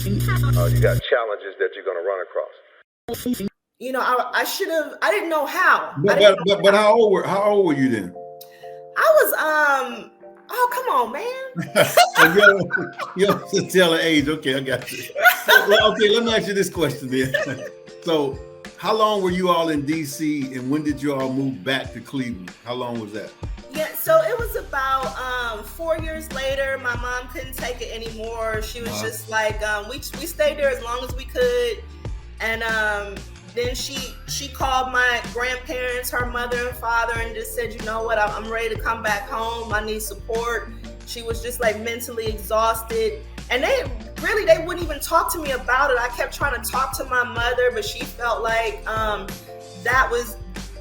You got challenges that you're going to run across. I didn't know how. But how old were you then? I was, oh, come on, man. You don't have to tell the age. Okay, I got you. Okay, let me ask you this question then. So, how long were you all in DC, and when did you all move back to Cleveland? How long was that? Yeah, so it was about 4 years later. My mom couldn't take it anymore. She was just like, we stayed there as long as we could, and then she called my grandparents, her mother and father, and just said, you know what, I'm ready to come back home. I need support. She was just like mentally exhausted. And they wouldn't even talk to me about it. I kept trying to talk to my mother, but she felt like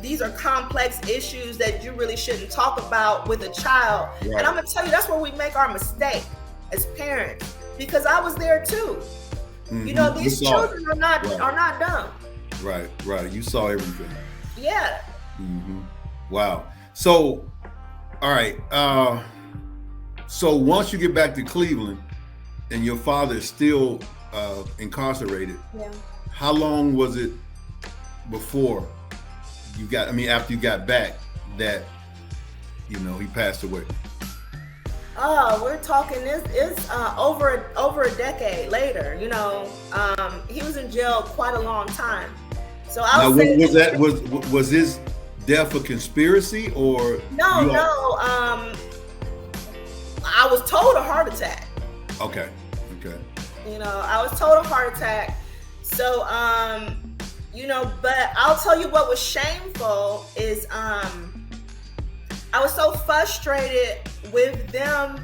these are complex issues that you really shouldn't talk about with a child. Right. And I'm gonna tell you, that's where we make our mistake as parents, because I was there too. Mm-hmm. These children are not dumb. Right. You saw everything. Yeah. Mm-hmm. Wow. So, all right. So once you get back to Cleveland and your father is still incarcerated, how long was it before after you got back that, he passed away? Oh, we're talking it's over a decade later. He was in jail quite a long time. So I was his death a conspiracy or no? I was told a heart attack. Okay. I was told a heart attack. So but I'll tell you what was shameful is I was so frustrated with them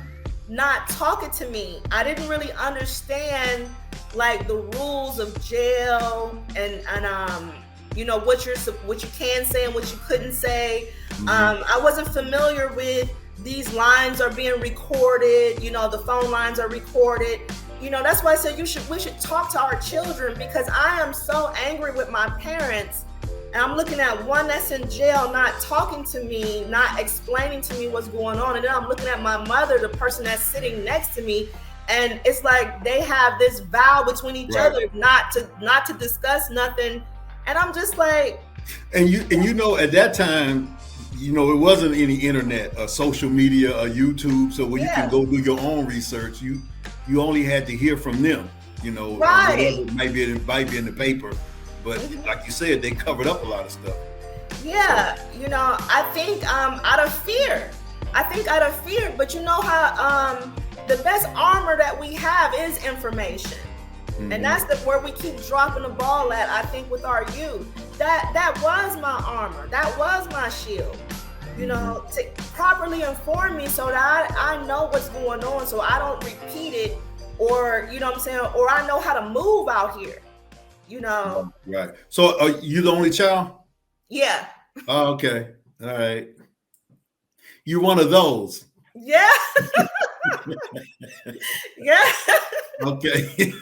not talking to me. I didn't really understand like the rules of jail and what you can say and what you couldn't say. Mm-hmm. I wasn't familiar with these lines are being recorded. The phone lines are recorded. That's why I said we should talk to our children, because I am so angry with my parents. And I'm looking at one that's in jail, not talking to me, not explaining to me what's going on. And then I'm looking at my mother, the person that's sitting next to me. And it's like they have this vow between each other not to discuss nothing. And I'm just like. And at that time, it wasn't any internet, social media, or YouTube. So where you can go do your own research, you only had to hear from them, right. Maybe it might be in the paper. But like you said, they covered up a lot of stuff. Yeah, I think out of fear. But you know how the best armor that we have is information. Mm-hmm. And that's where we keep dropping the ball at, I think, with our youth. That was my armor. That was my shield. To properly inform me so that I know what's going on, so I don't repeat it, or, what I'm saying, or I know how to move out here. Right. So are you the only child? Yeah. Oh, okay. All right. You're one of those. Yeah. Yeah. Okay.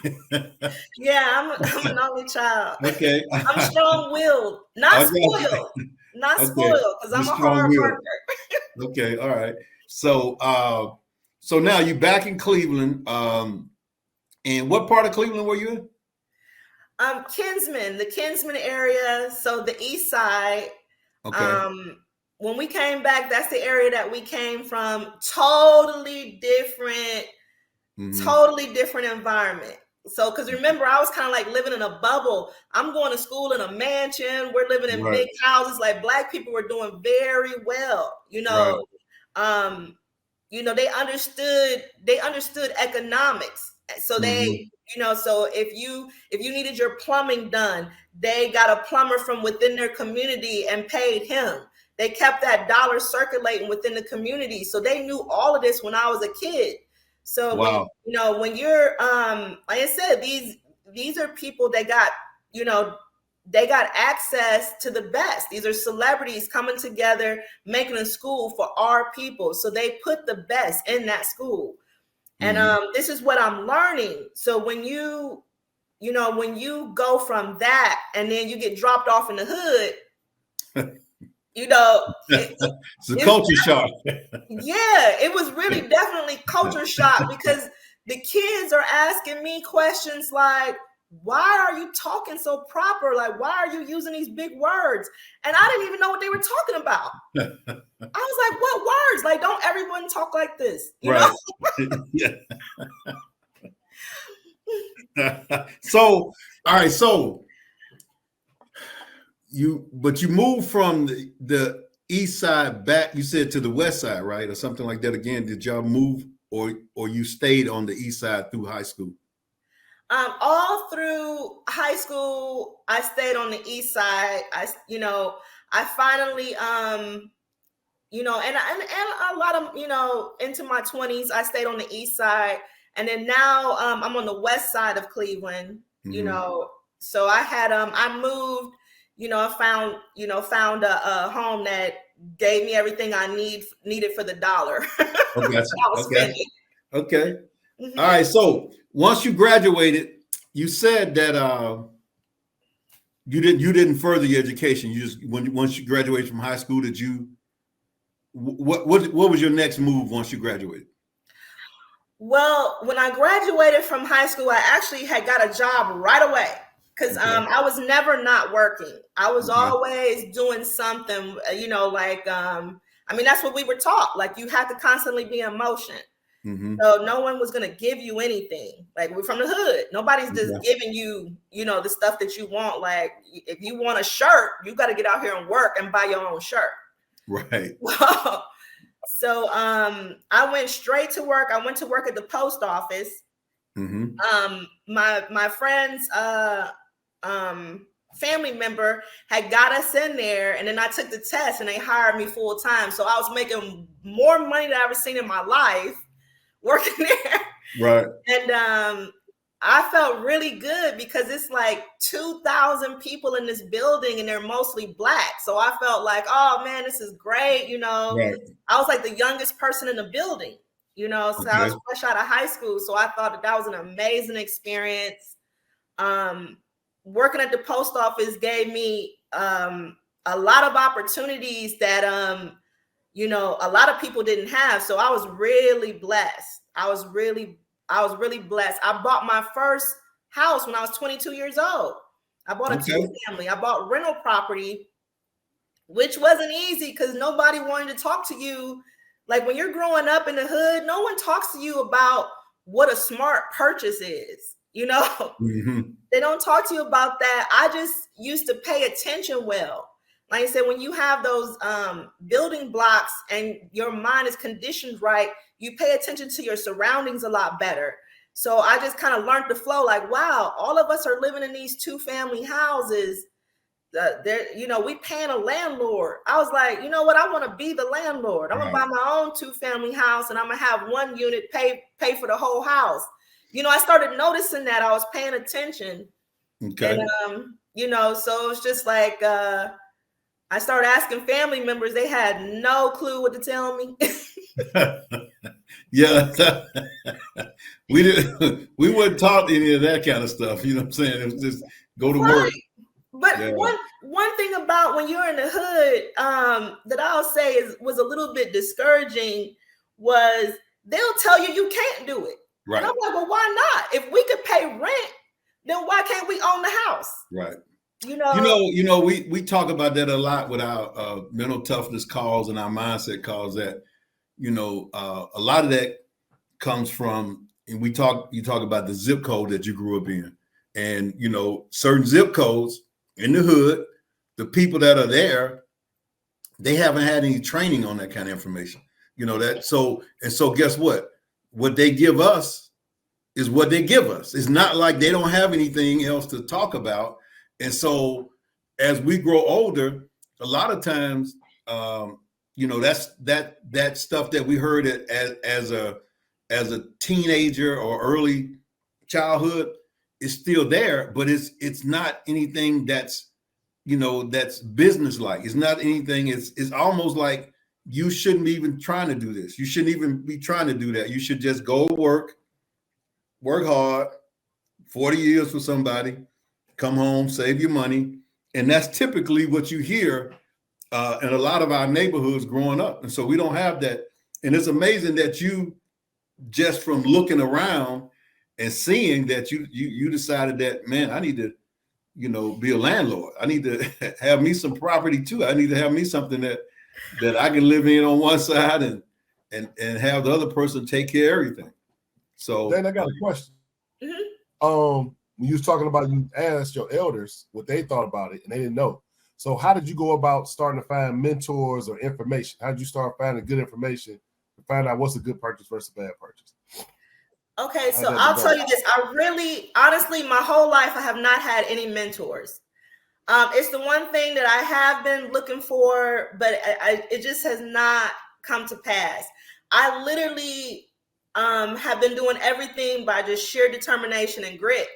Yeah, I'm an only child. Okay. I'm strong-willed, not spoiled. Not spoiled, because I'm a hard worker. Okay. All right. So now you're back in Cleveland. And what part of Cleveland were you in? The Kinsman area, so the east side. Okay. When we came back, that's the area that we came from. Totally different environment. So, because remember, I was kind of like living in a bubble. I'm going to school in a mansion. We're living in big houses. Like Black people were doing very well. They understood economics. So they, so if you needed your plumbing done, they got a plumber from within their community and paid him. They kept that dollar circulating within the community. So they knew all of this when I was a kid. So when you're like I said, these are people that got, they got access to the best. These are celebrities coming together, making a school for our people. So they put the best in that school. And this is what I'm learning. So when you go from that and then you get dropped off in the hood, it's a culture shock. Yeah, it was really definitely culture shock, because the kids are asking me questions like, why are you talking so proper? Like, why are you using these big words? And I didn't even know what they were talking about. I was like, what words? Like, don't everyone talk like this? You right. know? So, all right. So you moved from the east side back, you said, to the west side, right? Or something like that again. Did y'all move or you stayed on the east side through high school? All through high school, I stayed on the east side. I finally, and a lot of, into my 20s, I stayed on the east side. And then now I'm on the west side of Cleveland, so I had, I moved, I found a home that gave me everything I needed for the dollar. Okay. Okay. Mm-hmm. All right. So once you graduated, you said that you didn't further your education. You just once you graduated from high school, did you? What was your next move once you graduated? Well, when I graduated from high school, I actually had got a job right away because I was never not working. I was always doing something, that's what we were taught. Like, you have to constantly be in motion. Mm-hmm. So no one was going to give you anything. Like, we're from the hood. Nobody's just giving you, the stuff that you want. Like, if you want a shirt, you got to get out here and work and buy your own shirt. Right. So I went straight to work. I went to work at the post office. Mm-hmm. My friend's family member had got us in there, and then I took the test and they hired me full time. So I was making more money than I've ever seen in my life working there. Right. And I felt really good because it's like 2,000 people in this building and they're mostly Black. So I felt like, oh man, this is great. Right. I was like the youngest person in the building, so I was fresh out of high school. So I thought that was an amazing experience. Working at the post office gave me a lot of opportunities that, a lot of people didn't have. So I was really blessed. I was really blessed. I bought my first house when I was 22 years old. I bought a two-family. I bought rental property, which wasn't easy because nobody wanted to talk to you. Like, when you're growing up in the hood, no one talks to you about what a smart purchase is. Mm-hmm. They don't talk to you about that. I just used to pay attention well. Like I said, when you have those building blocks and your mind is conditioned right, you pay attention to your surroundings a lot better. So I just kind of learned the flow. Like, wow, all of us are living in these two-family houses. We paying a landlord. I was like, you know what? I want to be the landlord. I'm gonna buy my own two-family house, and I'm gonna have one unit pay for the whole house. I started noticing that. I was paying attention. Okay. And so it's just like I started asking family members. They had no clue what to tell me. Yeah. We wouldn't talk any of that kind of stuff. You know what I'm saying? It was just go to work. But one thing about when you're in the hood that I'll say was a little bit discouraging was they'll tell you can't do it. Right. And I'm like, well, why not? If we could pay rent, then why can't we own the house? Right. We talk about that a lot with our mental toughness calls and our mindset calls. That a lot of that comes from, and you talk about the zip code that you grew up in, and certain zip codes in the hood, the people that are there, they haven't had any training on that kind of information. So guess what? What they give us is what they give us. It's not like they don't have anything else to talk about. And so as we grow older, a lot of times, that's that stuff that we heard as a teenager or early childhood is still there, but it's not anything that's business-like. It's not anything. It's almost like you shouldn't be even trying to do this. You shouldn't even be trying to do that. You should just go work hard, 40 years for somebody, come home, save your money. And that's typically what you hear in a lot of our neighborhoods growing up. And so we don't have that. And it's amazing that you just from looking around and seeing that you decided that, man, I need to, be a landlord. I need to have me some property too. I need to have me something that I can live in on one side and have the other person take care of everything. So then I got a question. When you was talking about, you asked your elders what they thought about it and they didn't know. So how did you go about starting to find mentors or information? How did you start finding good information to find out what's a good purchase versus a bad purchase? Okay, so I'll tell you this. I really, honestly, my whole life, I have not had any mentors. It's the one thing that I have been looking for, but it just has not come to pass. I literally have been doing everything by just sheer determination and grit.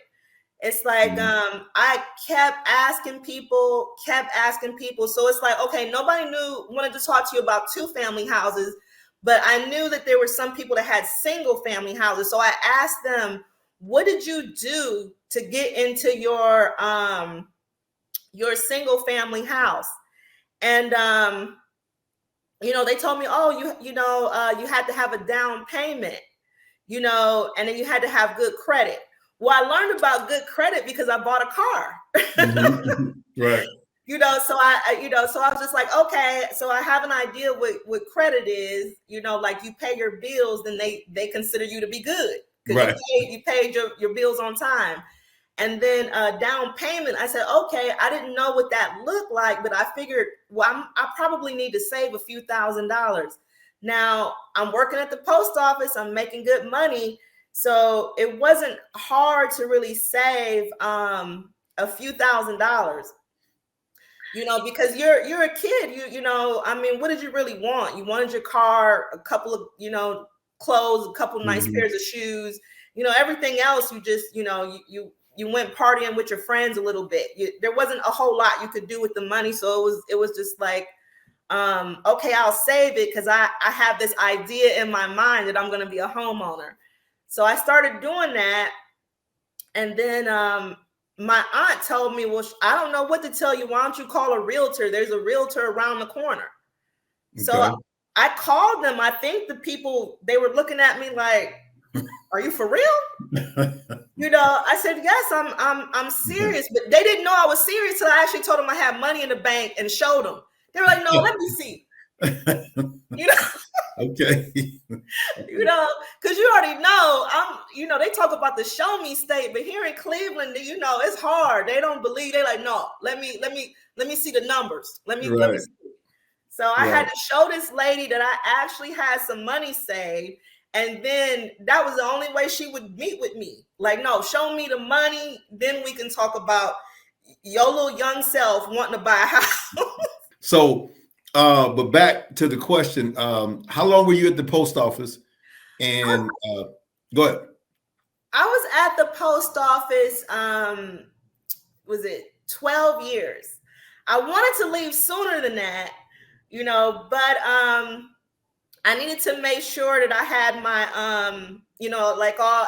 It's like I kept asking people. So it's like, okay, nobody wanted to talk to you about 2-family houses, but I knew that there were some people that had single-family houses. So I asked them, what did you do to get into your single-family house? And they told me, oh, you had to have a down payment, and then you had to have good credit. Well, I learned about good credit because I bought a car. Right. So I was just like, okay, so I have an idea what credit is, like you pay your bills, then they consider you to be good because right. you paid your bills on time. And then down payment, I said, okay, I didn't know what that looked like, but I figured, well, I probably need to save a few $1,000s. Now I'm working at the post office, I'm making good money. So it wasn't hard to really save a few $1,000s, because you're a kid, I mean, what did you really want? You wanted your car, a couple of, clothes, a couple of nice pairs of shoes, everything else, you just, you went partying with your friends a little bit. There wasn't a whole lot you could do with the money. So it was just like, okay, I'll save it because I have this idea in my mind that I'm going to be a homeowner. So I started doing that. And then my aunt told me, well, I don't know what to tell you. Why don't you call a realtor? There's a realtor around the corner. Okay. So I called them. I think the people, they were looking at me like, are you for real? I said, yes, I'm serious. But they didn't know I was serious until I actually told them I had money in the bank and showed them. They were like, no, let me see. Okay. Because you already know, they talk about the show me state, but here in Cleveland, it's hard. They don't believe. They're like, no, let me see the numbers. Let me see. So I had to show this lady that I actually had some money saved. And then that was the only way she would meet with me. Like, no, show me the money. Then we can talk about your little young self wanting to buy a house. So, but back to the question, how long were you at the post office? And go ahead. I was at the post office, was it 12 years? I wanted to leave sooner than that, but I needed to make sure that I had my,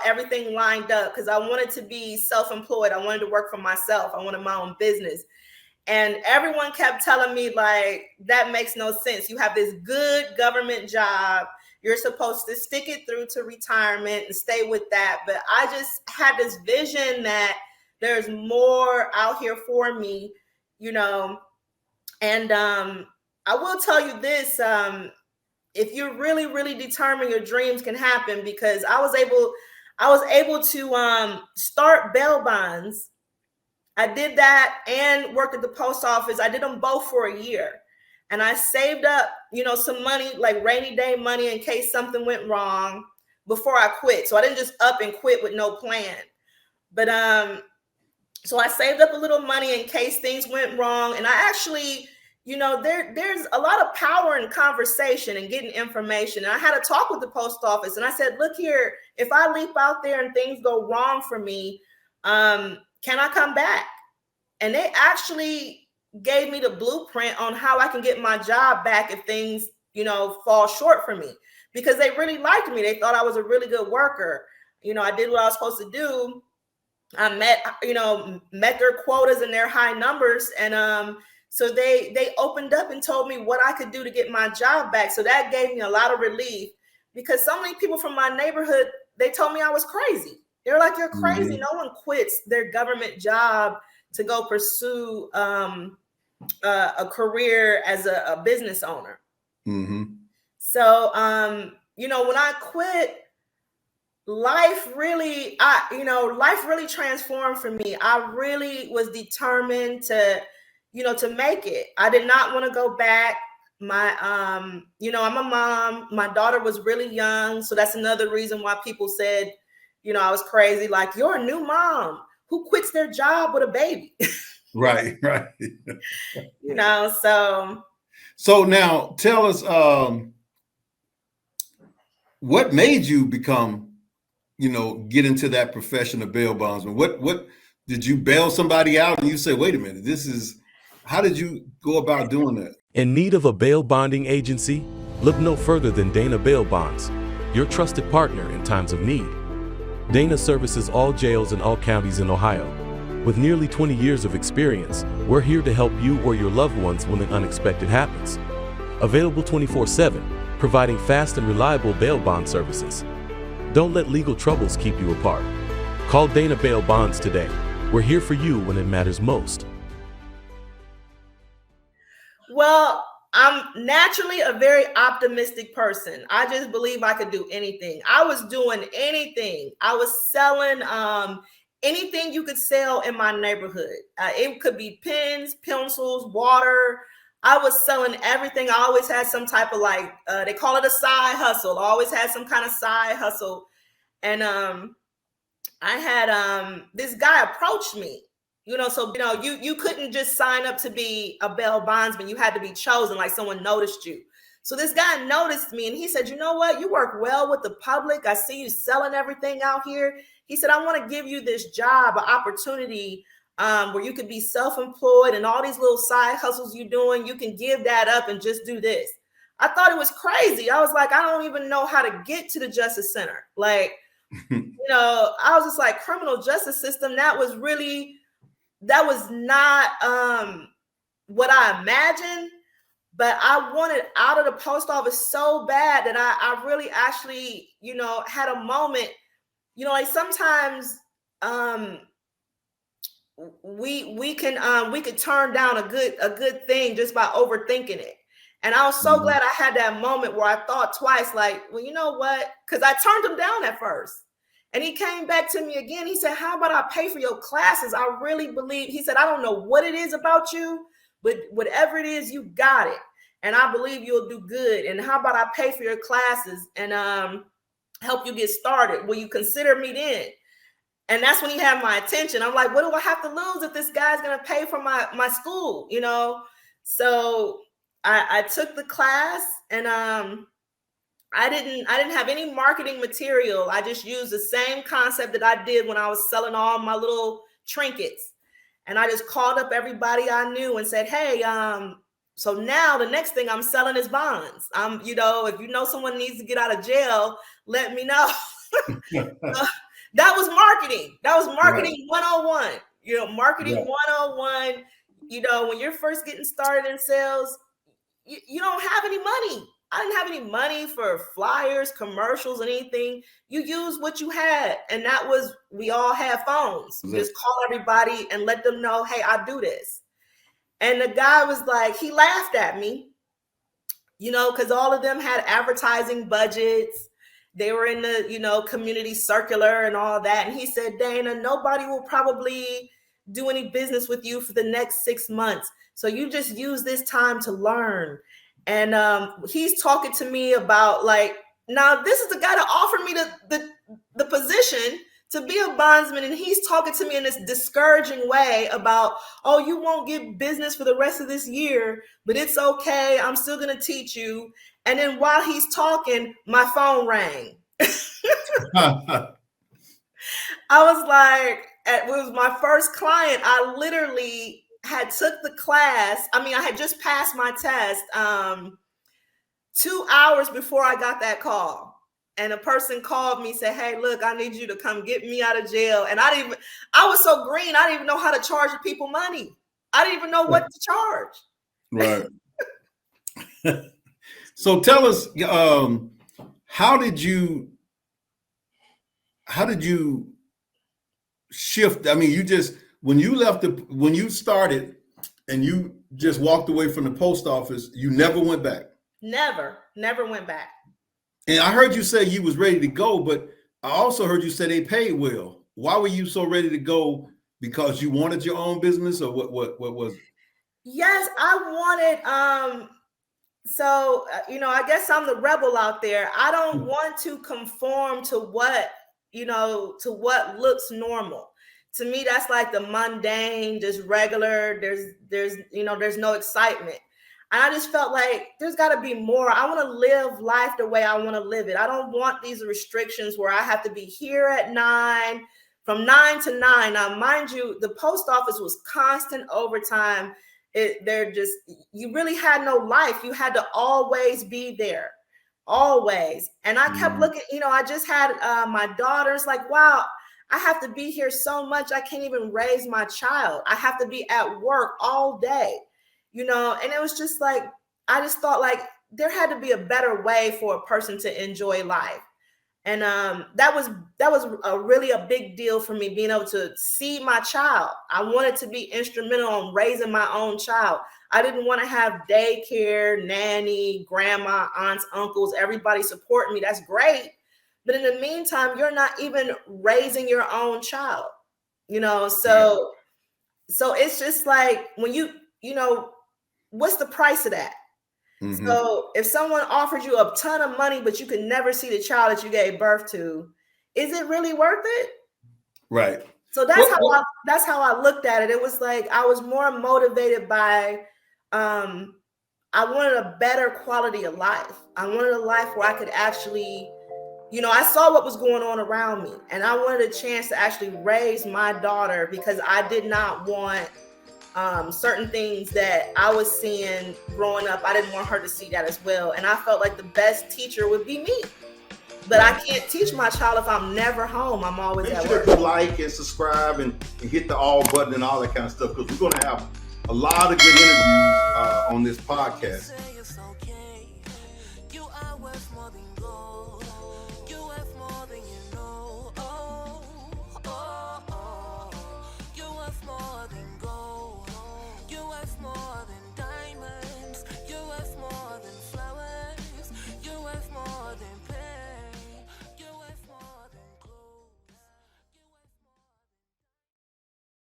everything lined up because I wanted to be self-employed. I wanted to work for myself. I wanted my own business. And everyone kept telling me, like, that makes no sense. You have this good government job. You're supposed to stick it through to retirement and stay with that. But I just had this vision that there's more out here for me, And I will tell you this, if you're really, really determined, your dreams can happen because I was able to start bail bonds. I did that and worked at the post office. I did them both for a year. And I saved up, some money, like rainy day money in case something went wrong before I quit. So I didn't just up and quit with no plan. But so I saved up a little money in case things went wrong. And I actually, there's a lot of power in conversation and getting information. And I had a talk with the post office and I said, look here, if I leap out there and things go wrong for me, can I come back? And they actually gave me the blueprint on how I can get my job back if things, fall short for me because they really liked me. They thought I was a really good worker. I did what I was supposed to do. I met their quotas and their high numbers. And so they opened up and told me what I could do to get my job back. So that gave me a lot of relief because so many people from my neighborhood, they told me I was crazy. They're like, you're crazy. Mm-hmm. No one quits their government job to go pursue a career as a business owner. Mm-hmm. So, you know, when I quit, life really transformed for me. I really was determined to, you know, to make it. I did not want to go back. My, you know, I'm a mom. My daughter was really young. So that's another reason why people said, you know, I was crazy. Like, you're a new mom. Who quits their job with a baby? Right. You know, so now tell us, what made you become, you know, get into that profession of bail bondsman? What did you bail somebody out and you say, wait a minute, how did you go about doing that? In need of a bail bonding agency? Look no further than Dana Bail Bonds, your trusted partner in times of need. Dana services all jails in all counties in Ohio. With nearly 20 years of experience, we're here to help you or your loved ones when the unexpected happens. Available 24/7, providing fast and reliable bail bond services. Don't let legal troubles keep you apart. Call Dana Bail Bonds today. We're here for you when it matters most. Well, I'm naturally a very optimistic person. I just believe I could do anything. I was doing anything. I was selling anything you could sell in my neighborhood. It could be pens, pencils, water. I was selling everything. I always had some type of they call it a side hustle. I always had some kind of side hustle. And I had this guy approached me. You know, so, you know, you couldn't just sign up to be a bail bondsman. You had to be chosen, like someone noticed you. So this guy noticed me and he said, you know what? You work well with the public. I see you selling everything out here. He said, I want to give you this job, an opportunity where you could be self-employed and all these little side hustles you're doing. You can give that up and just do this. I thought it was crazy. I was like, I don't even know how to get to the Justice Center. Like, you know, I was just like, criminal justice system. That was not what I imagined, but I wanted out of the post office so bad that I really actually, you know, had a moment, you know, like sometimes we could turn down a good thing just by overthinking it. And I was so glad I had that moment where I thought twice, like, well, you know what? Because I turned him down at first. And he came back to me again. He said, how about I pay for your classes? I really believe, he said, I don't know what it is about you, but whatever it is, you got it. And I believe you'll do good. And how about I pay for your classes and help you get started? Will you consider me then? And that's when he had my attention. I'm like, what do I have to lose if this guy's going to pay for my school, you know? So I took the class and I didn't have any marketing material. I just used the same concept that I did when I was selling all my little trinkets. And I just called up everybody I knew and said, hey, so now the next thing I'm selling is bonds. You know, if you know someone needs to get out of jail, let me know. That was marketing. That was marketing 101. You know, marketing 101. You know, when you're first getting started in sales, you don't have any money. I didn't have any money for flyers, commercials, anything. You use what you had. And that was, we all had phones. Just call everybody and let them know, hey, I do this. And the guy was like, he laughed at me, you know, because all of them had advertising budgets. They were in the, you know, community circular and all that. And he said, Dana, nobody will probably do any business with you for the next 6 months. So you just use this time to learn. And he's talking to me about like, now this is the guy that offered me the position to be a bondsman. And he's talking to me in this discouraging way about, oh, you won't get business for the rest of this year, but it's okay. I'm still going to teach you. And then while he's talking, my phone rang. I was like, it was my first client. I literally had took the class. I mean, I had just passed my test 2 hours before I got that call. And a person called me, said, hey, look, I need you to come get me out of jail. And I was so green, I didn't even know how to charge the people money. I didn't even know what to charge. Right. So tell us, how did you shift? I mean, when you started and you just walked away from the post office, you never went back. Never went back. And I heard you say you was ready to go, but I also heard you say they paid well. Why were you so ready to go? Because you wanted your own business, or what was it? Yes, I wanted, I guess I'm the rebel out there. I don't want to conform to what looks normal. To me, that's like the mundane, just regular. There's no excitement. And I just felt like there's got to be more. I want to live life the way I want to live it. I don't want these restrictions where I have to be here at 9, from 9 to 9. Now, mind you, the post office was constant overtime. You really had no life. You had to always be there, always. And I kept looking, I just had my daughters like, wow, I have to be here so much. I can't even raise my child. I have to be at work all day, and it was just like, I just thought like there had to be a better way for a person to enjoy life. And that was really a big deal for me, being able to see my child. I wanted to be instrumental in raising my own child. I didn't want to have daycare, nanny, grandma, aunts, uncles, everybody supporting me. That's great. But in the meantime, you're not even raising your own child, so it's just like when what's the price of that? Mm-hmm. So if someone offered you a ton of money, but you could never see the child that you gave birth to, is it really worth it? Right. So that's how I looked at it. It was like I was more motivated by I wanted a better quality of life. I wanted a life where I could actually, I saw what was going on around me, and I wanted a chance to actually raise my daughter, because I did not want certain things that I was seeing growing up. I didn't want her to see that as well. And I felt like the best teacher would be me. But I can't teach my child if I'm never home. I'm always at work. Make sure you like and subscribe and hit the all button and all that kind of stuff, because we're going to have a lot of good interviews on this podcast.